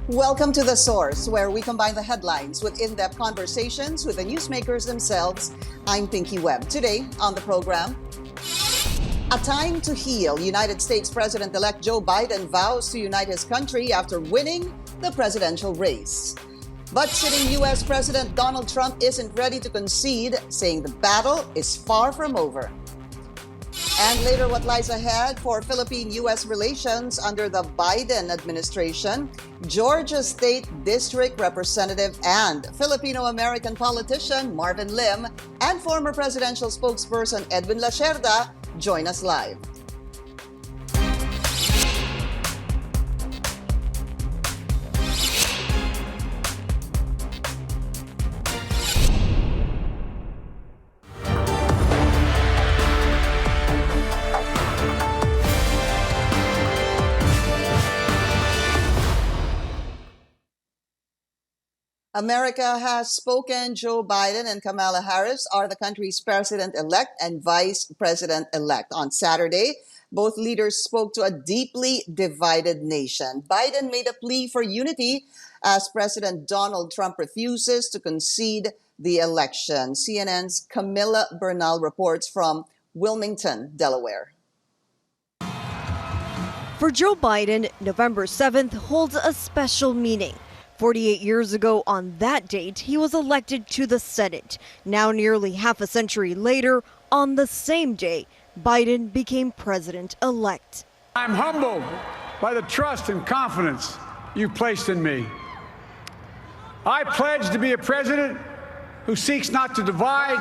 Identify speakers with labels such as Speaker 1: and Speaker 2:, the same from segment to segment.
Speaker 1: Welcome to The Source, where we combine the headlines with in-depth conversations with the newsmakers themselves. I'm Pinky Webb. Today on the program, a time to heal. United States President-elect Joe Biden vows to unite his country after winning the presidential race. But sitting U.S. President Donald Trump isn't ready to concede, saying the battle is far from over. And later, what lies ahead for Philippine-US relations under the Biden administration. Georgia State District Representative and Filipino-American politician Marvin Lim and former presidential spokesperson Edwin Lacierda join us live. America has spoken. Joe Biden and Kamala Harris are the country's president-elect and vice president-elect. On Saturday, both leaders spoke to a deeply divided nation. Biden made a plea for unity as President Donald Trump refuses to concede the election. CNN's Camila Bernal reports from Wilmington, Delaware.
Speaker 2: For Joe Biden, November 7th holds a special meaning. 48 years ago on that date, he was elected to the Senate. Now, nearly half a century later, on the same day, Biden became president-elect.
Speaker 3: I'm humbled by the trust and confidence you've placed in me. I pledge to be a president who seeks not to divide,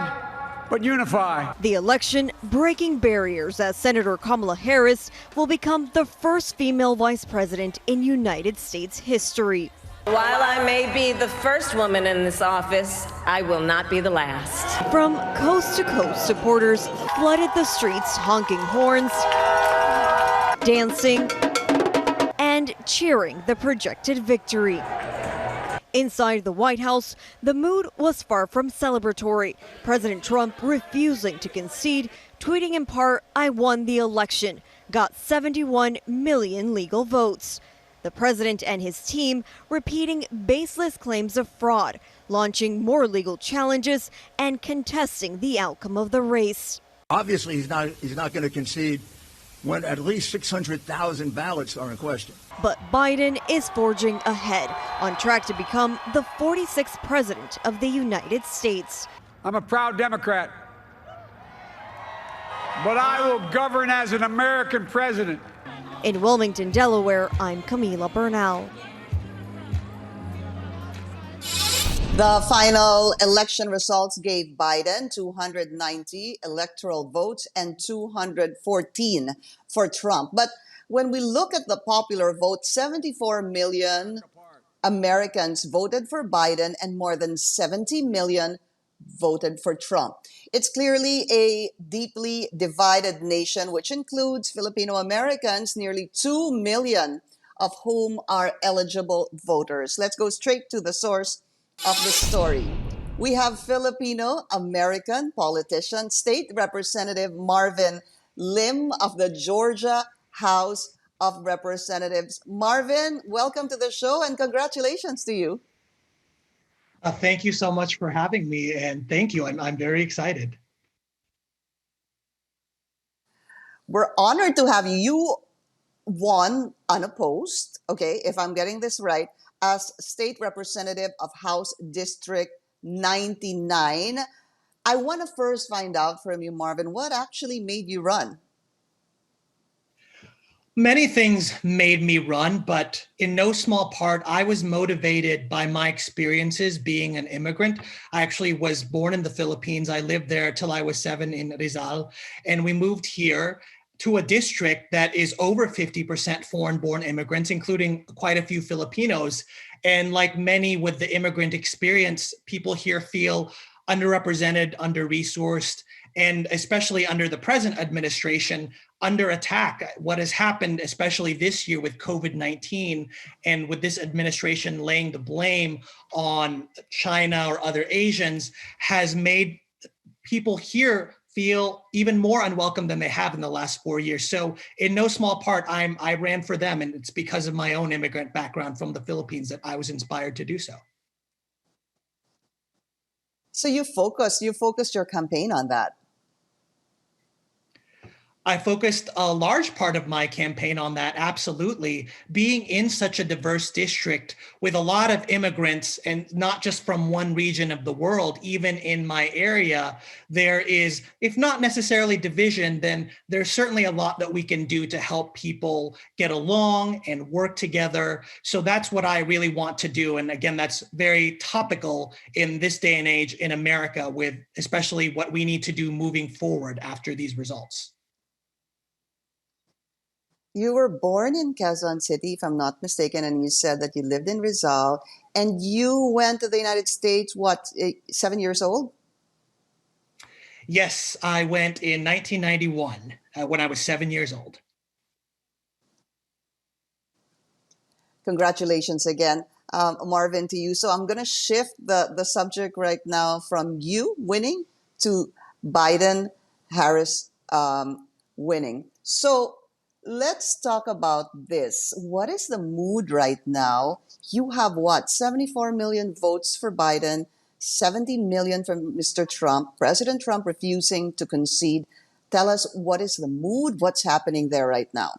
Speaker 3: but unify.
Speaker 2: The election breaking barriers as Senator Kamala Harris will become the first female vice president in United States history.
Speaker 4: While I may be the first woman in this office, I will not be the last.
Speaker 2: From coast to coast, supporters flooded the streets, honking horns, dancing, and cheering the projected victory. Inside the White House, the mood was far from celebratory. President Trump refusing to concede, tweeting in part, "I won the election, got 71 million legal votes." The president and his team repeating baseless claims of fraud, launching more legal challenges, and contesting the outcome of the race.
Speaker 5: Obviously, he's not going to concede when at least 600,000 ballots are in question.
Speaker 2: But Biden is forging ahead, on track to become the 46th president of the United States.
Speaker 3: I'm a proud Democrat, but I will govern as an American president.
Speaker 2: In Wilmington, Delaware, I'm Camila Bernal.
Speaker 1: The final election results gave Biden 290 electoral votes and 214 for Trump. But when we look at the popular vote, 74 million Americans voted for Biden and more than 70 million voted for Trump. It's clearly a deeply divided nation, which includes Filipino Americans, nearly 2 million of whom are eligible voters. Let's go straight to the source of the story. We have Filipino American politician, State Representative Marvin Lim of the Georgia House of Representatives. Marvin, welcome to the show and congratulations to you.
Speaker 6: Thank you so much for having me, and thank you. I'm very excited.
Speaker 1: We're honored to have you. You won unopposed, okay, if I'm getting this right, as State Representative of House District 99. I want to first find out from you, Marvin, what actually made you run?
Speaker 6: Many things made me run, but in no small part, I was motivated by my experiences being an immigrant. I actually was born in the Philippines. I lived there till I was 7 in Rizal, and we moved here to a district that is over 50% foreign-born immigrants, including quite a few Filipinos. And like many with the immigrant experience, people here feel underrepresented, under-resourced, and especially under the present administration, under attack. What has happened, especially this year with COVID-19, and with this administration laying the blame on China or other Asians, has made people here feel even more unwelcome than they have in the last 4 years. So in no small part, I ran for them, and it's because of my own immigrant background from the Philippines that I was inspired to do so.
Speaker 1: So you focused your campaign on that.
Speaker 6: I focused a large part of my campaign on that, absolutely. Being in such a diverse district with a lot of immigrants, and not just from one region of the world, even in my area, there is, if not necessarily division, then there's certainly a lot that we can do to help people get along and work together. So that's what I really want to do. And again, that's very topical in this day and age in America, with especially what we need to do moving forward after these results.
Speaker 1: You were born in Quezon City, if I'm not mistaken, and you said that you lived in Rizal, and you went to the United States, 7 years old?
Speaker 6: Yes, I went in 1991 when I was 7 years old.
Speaker 1: Congratulations again, Marvin, to you. So I'm going to shift the subject right now from you winning to Biden-Harris winning. So let's talk about this. What is the mood right now? You have 74 million votes for Biden, 70 million from Mr. Trump, President Trump refusing to concede. Tell us, what is the mood? What's happening there right now?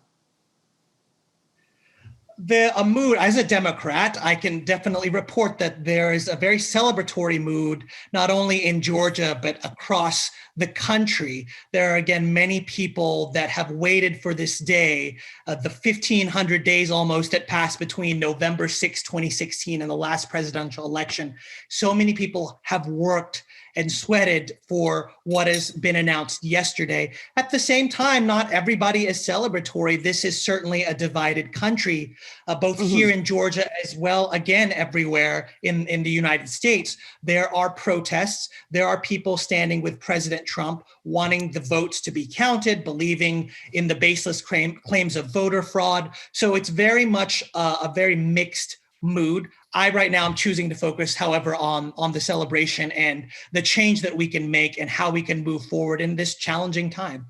Speaker 6: A mood, as a Democrat, I can definitely report that there is a very celebratory mood, not only in Georgia, but across the country. There are, again, many people that have waited for this day, the 1,500 days almost that passed between November 6, 2016 and the last presidential election. So many people have worked and sweated for what has been announced yesterday. At the same time, not everybody is celebratory. This is certainly a divided country, both here in Georgia as well, again, everywhere in the United States. There are protests. There are people standing with President Trump, wanting the votes to be counted, believing in the baseless claims of voter fraud. So it's very much a very mixed mood. I right now am choosing to focus, however, on the celebration and the change that we can make and how we can move forward in this challenging time.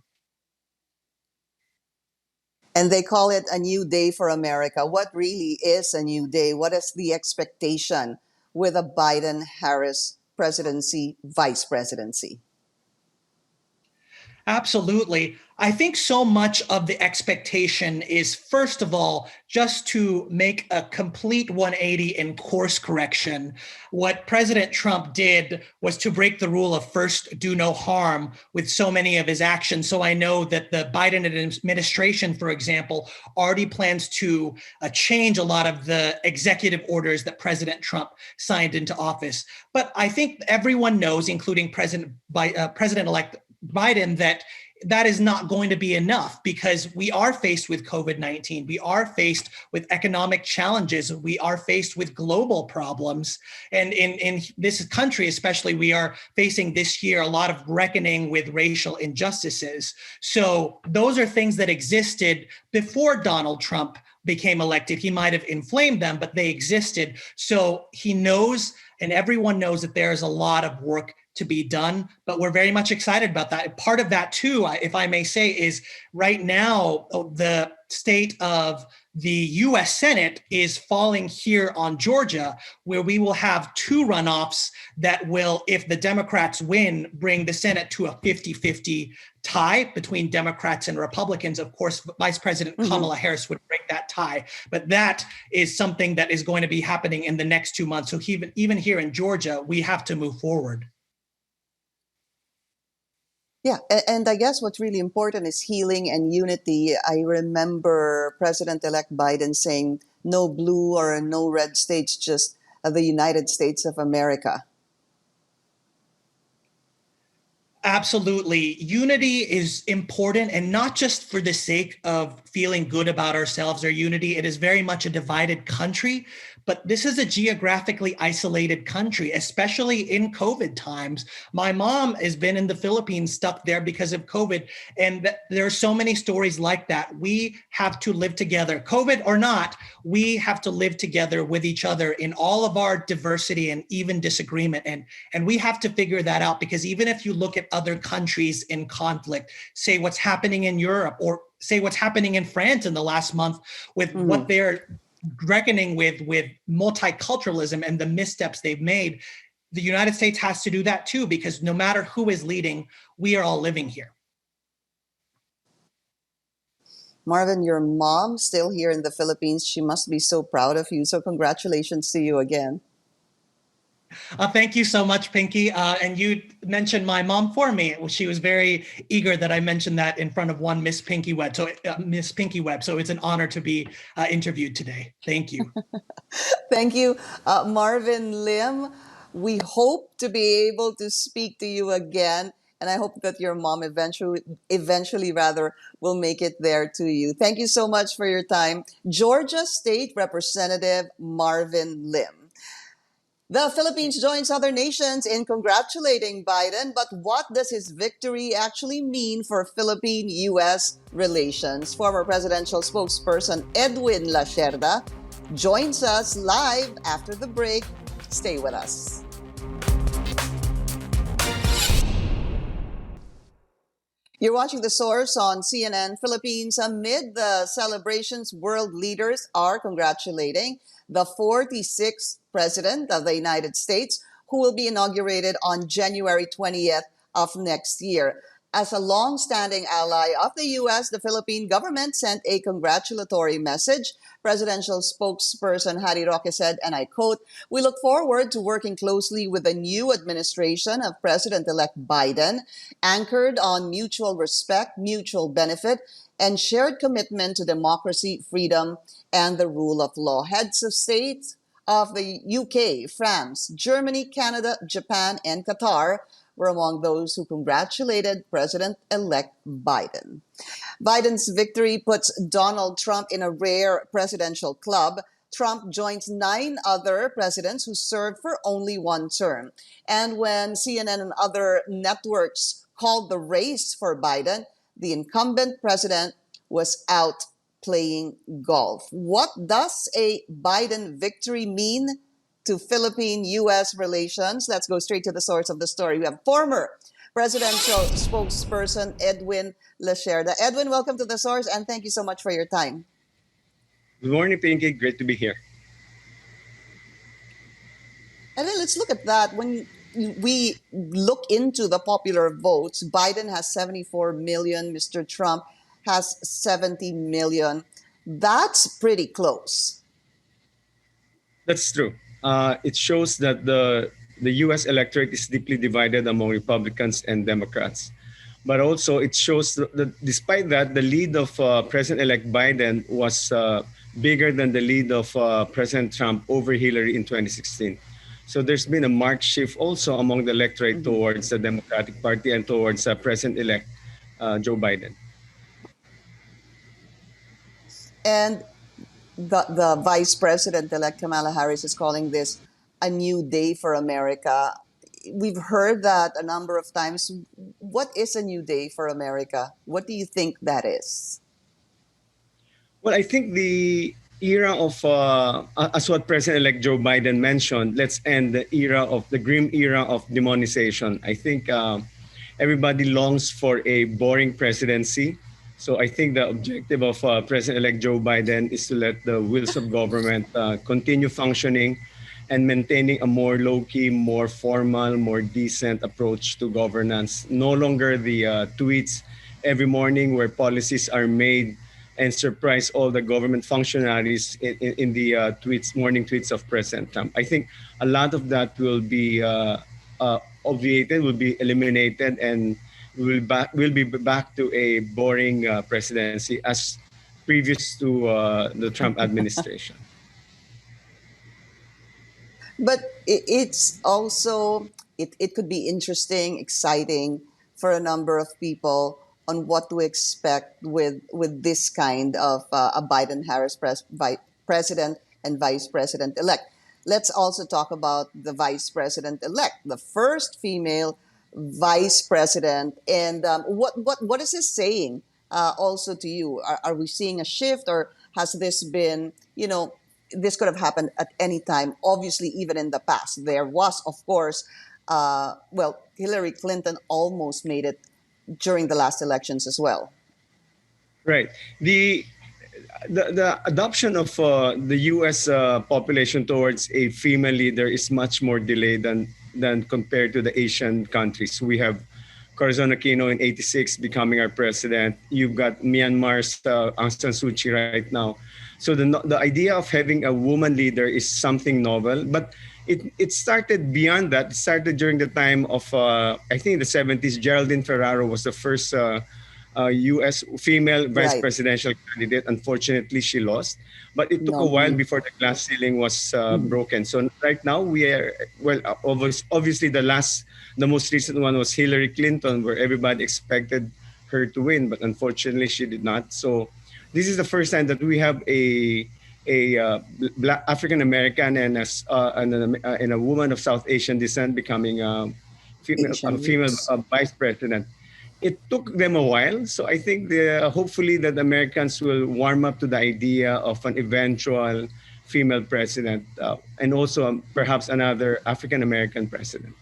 Speaker 1: And they call it a new day for America. What really is a new day? What is the expectation with a Biden-Harris presidency, vice presidency?
Speaker 6: Absolutely. I think so much of the expectation is, first of all, just to make a complete 180 in course correction. What President Trump did was to break the rule of first do no harm with so many of his actions. So I know that the Biden administration, for example, already plans to change a lot of the executive orders that President Trump signed into office. But I think everyone knows, including President-elect Biden, that is not going to be enough, because we are faced with COVID-19. We are faced with economic challenges. We are faced with global problems. And in this country, especially, we are facing this year a lot of reckoning with racial injustices. So those are things that existed before Donald Trump became elected. He might have inflamed them, but they existed. So he knows, and everyone knows, that there is a lot of work to be done, but we're very much excited about that. Part of that too, if I may say, is right now the state of the US Senate is falling here on Georgia, where we will have two runoffs that will, if the Democrats win, bring the Senate to a 50-50 tie between Democrats and Republicans. Of course, Vice President Kamala Harris would break that tie, but that is something that is going to be happening in the next 2 months. So even here in Georgia, we have to move forward.
Speaker 1: Yeah, and I guess what's really important is healing and unity. I remember President-elect Biden saying no blue or no red states, just the United States of America.
Speaker 6: Absolutely. Unity is important, and not just for the sake of feeling good about ourselves or unity. It is very much a divided country, but this is a geographically isolated country, especially in COVID times. My mom has been in the Philippines, stuck there because of COVID. And there are so many stories like that. We have to live together, COVID or not, we have to live together with each other in all of our diversity and even disagreement. And we have to figure that out, because even if you look at other countries in conflict, say what's happening in Europe, or say what's happening in France in the last month with what they're reckoning with multiculturalism and the missteps they've made, the United States has to do that too, because no matter who is leading, we are all living here.
Speaker 1: Marvin, your mom still here in the Philippines. She must be so proud of you. So congratulations to you again.
Speaker 6: Thank you so much, Pinky. And you mentioned my mom for me. She was very eager that I mentioned that in front of one Miss Pinky Webb. So it's an honor to be interviewed today. Thank you.
Speaker 1: Thank you, Marvin Lim. We hope to be able to speak to you again, and I hope that your mom eventually will make it there to you. Thank you so much for your time, Georgia State Representative Marvin Lim. The Philippines joins other nations in congratulating Biden, but what does his victory actually mean for Philippine-US relations? Former presidential spokesperson Edwin Lacierda joins us live after the break. Stay with us. You're watching The Source on CNN Philippines. Amid the celebrations, world leaders are congratulating the 46th President of the United States, who will be inaugurated on January 20th of next year. As a long-standing ally of the U.S., the Philippine government sent a congratulatory message. Presidential spokesperson Harry Roque said, and I quote, "We look forward to working closely with the new administration of President-elect Biden, anchored on mutual respect, mutual benefit, and shared commitment to democracy, freedom, and the rule of law." Heads of state of the UK, France, Germany, Canada, Japan, and Qatar were among those who congratulated President-elect Biden. Biden's victory puts Donald Trump in a rare presidential club. Trump joins 9 other presidents who served for only one term. And when CNN and other networks called the race for Biden, the incumbent president was out playing golf. What does a Biden victory mean to Philippine-US relations? Let's go straight to the source of the story. We have former presidential spokesperson Edwin Lacierda. Edwin, welcome to The Source, and thank you so much for your time.
Speaker 7: Good morning, Pinky. Great to be here.
Speaker 1: Edwin, let's look at that. When we look into the popular votes, Biden has 74 million, Mr. Trump has 70 million. That's pretty close.
Speaker 7: That's true. It shows that the U.S. electorate is deeply divided among Republicans and Democrats. But also it shows that despite that, the lead of President-elect Biden was bigger than the lead of President Trump over Hillary in 2016. So there's been a marked shift also among the electorate towards the Democratic Party and towards President-elect Joe Biden.
Speaker 1: And the Vice President-elect Kamala Harris is calling this a new day for America. We've heard that a number of times. What is a new day for America? What do you think that is?
Speaker 7: Well, I think the era of, as what President-elect Joe Biden mentioned, let's end the grim era of demonization. I think everybody longs for a boring presidency. So I think the objective of President-elect Joe Biden is to let the wheels of government continue functioning and maintaining a more low-key, more formal, more decent approach to governance. No longer the tweets every morning where policies are made and surprise all the government functionaries in the morning tweets of President Trump. I think a lot of that will be obviated, will be eliminated, and we'll be back to a boring presidency as previous to the Trump administration.
Speaker 1: But it's also, it could be interesting, exciting for a number of people on what to expect with this kind of a Biden-Harris president and Vice President-elect. Let's also talk about the Vice President-elect, the first female Vice President. And what is this saying also to you? Are we seeing a shift, or has this been, this could have happened at any time? Obviously, even in the past, there was, of course, Hillary Clinton almost made it during the last elections as well.
Speaker 7: Right. The adoption of the U.S. Population towards a female leader is much more delayed than compared to the Asian countries. We have Corazon Aquino in '86 becoming our president. You've got Myanmar's Aung San Suu Kyi right now. So the idea of having a woman leader is something novel, but it started beyond that. It started during the time of, I think in the 70s, Geraldine Ferraro was the first U.S. female vice presidential candidate. Unfortunately, she lost. But it took a while before the glass ceiling was broken. So right now we are, obviously the most recent one was Hillary Clinton, where everybody expected her to win, but unfortunately she did not. So this is the first time that we have a Black African American and a woman of South Asian descent becoming a female vice president. It took them a while, so I think hopefully that Americans will warm up to the idea of an eventual female president and also perhaps another African American president.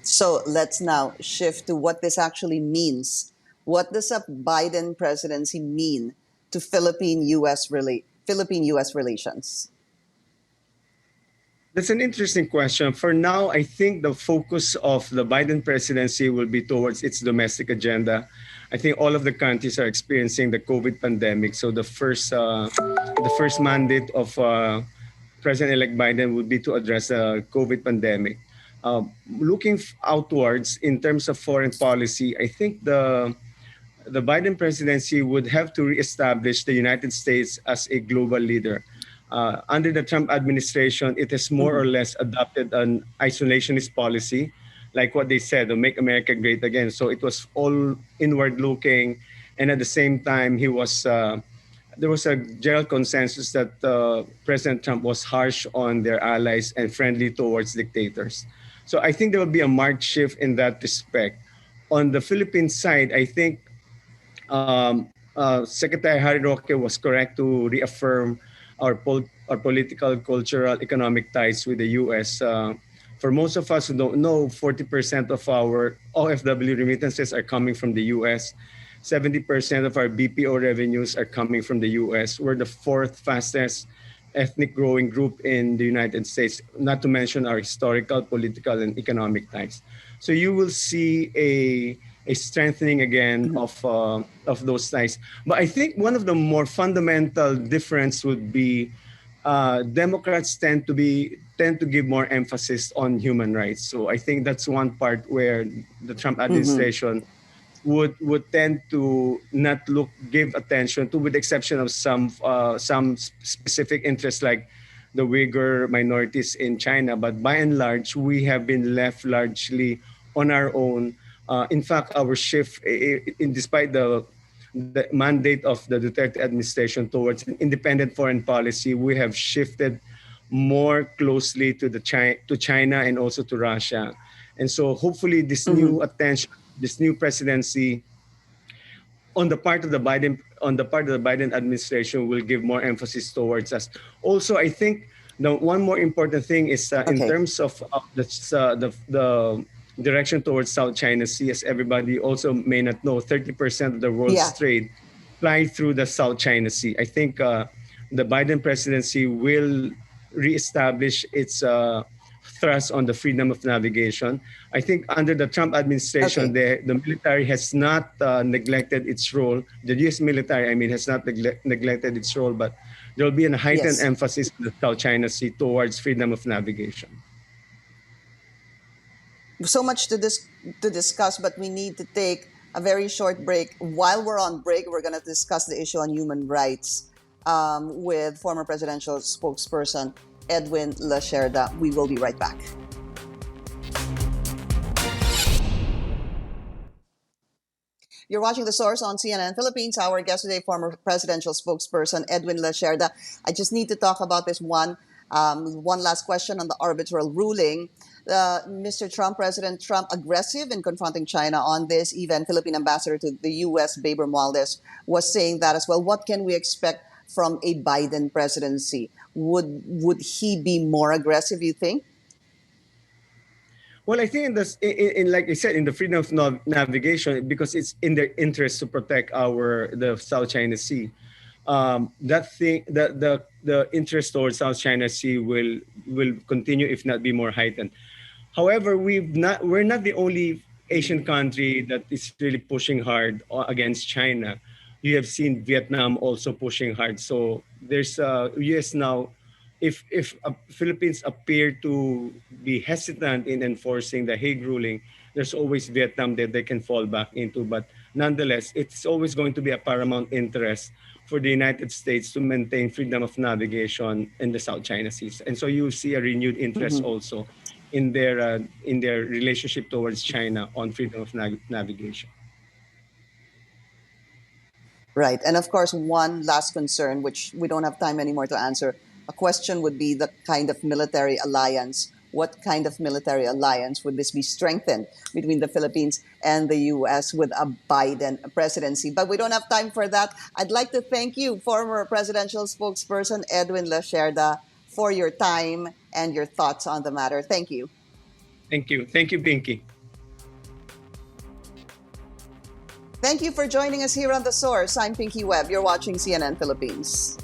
Speaker 1: So let's now shift to what this actually means. What does a Biden presidency mean to Philippine-US relations?
Speaker 7: That's an interesting question. For now, I think the focus of the Biden presidency will be towards its domestic agenda. I think all of the countries are experiencing the COVID pandemic. So the first mandate of President-elect Biden would be to address the COVID pandemic. Looking outwards in terms of foreign policy, I think the Biden presidency would have to reestablish the United States as a global leader. Under the Trump administration, it has more or less adopted an isolationist policy, like what they said, to make America great again. So it was all inward-looking, and at the same time, there was a general consensus that President Trump was harsh on their allies and friendly towards dictators. So I think there will be a marked shift in that respect. On the Philippine side, I think Secretary Harry Roque was correct to reaffirm our political, cultural, economic ties with the U.S. For most of us who don't know, 40% of our OFW remittances are coming from the U.S. 70% of our BPO revenues are coming from the U.S. We're the fourth fastest ethnic growing group in the United States, not to mention our historical, political, and economic ties. So you will see a strengthening again of those ties. But I think one of the more fundamental difference would be Democrats tend to give more emphasis on human rights. So I think that's one part where the Trump administration would tend to not give attention to, with the exception of some specific interests like the Uyghur minorities in China. But by and large, we have been left largely on our own. In fact, our shift, despite the mandate of the Duterte administration towards an independent foreign policy, we have shifted more closely to China and also to Russia. And so hopefully this new attention, this new presidency on the part of the Biden administration will give more emphasis towards us. Also, I think one more important thing is in terms of the direction towards South China Sea, as everybody also may not know, 30% of the world's trade fly through the South China Sea. I think the Biden presidency will reestablish its thrust on the freedom of navigation. I think under the Trump administration, the military has not neglected its role. The U.S. military, has not neglected its role, but there will be a heightened emphasis on the South China Sea towards freedom of navigation.
Speaker 1: So much to discuss, but we need to take a very short break. While we're on break, we're going to discuss the issue on human rights with former presidential spokesperson Edwin Lacierda. We will be right back. You're watching The Source on CNN Philippines. Our guest today, former presidential spokesperson Edwin Lacierda. I just need to talk about this one last question on the arbitral ruling. Mr. Trump, President Trump, aggressive in confronting China on this. Even Philippine ambassador to the U.S., Baber Mualdez, was saying that as well. What can we expect from a Biden presidency? Would he be more aggressive, you think?
Speaker 7: Well, I think in like I said, in the freedom of navigation, because it's in their interest to protect the South China Sea. The interest towards South China Sea will continue, if not be more heightened. However, we're not the only Asian country that is really pushing hard against China. You have seen Vietnam also pushing hard. So there's U.S. now. If Philippines appear to be hesitant in enforcing the Hague ruling, there's always Vietnam that they can fall back into. But nonetheless, it's always going to be a paramount interest for the United States to maintain freedom of navigation in the South China Seas. And so you see a renewed interest also in their relationship towards China on freedom of navigation.
Speaker 1: Right. And of course, one last concern, which we don't have time anymore to answer. A question would be the kind of military alliance. What kind of military alliance would this be strengthened between the Philippines and the U.S. with a Biden presidency? But we don't have time for that. I'd like to thank you, former presidential spokesperson Edwin Lacierda, for your time and your thoughts on the matter. Thank you.
Speaker 7: Thank you. Thank you, Pinky.
Speaker 1: Thank you for joining us here on The Source. I'm Pinky Webb. You're watching CNN Philippines.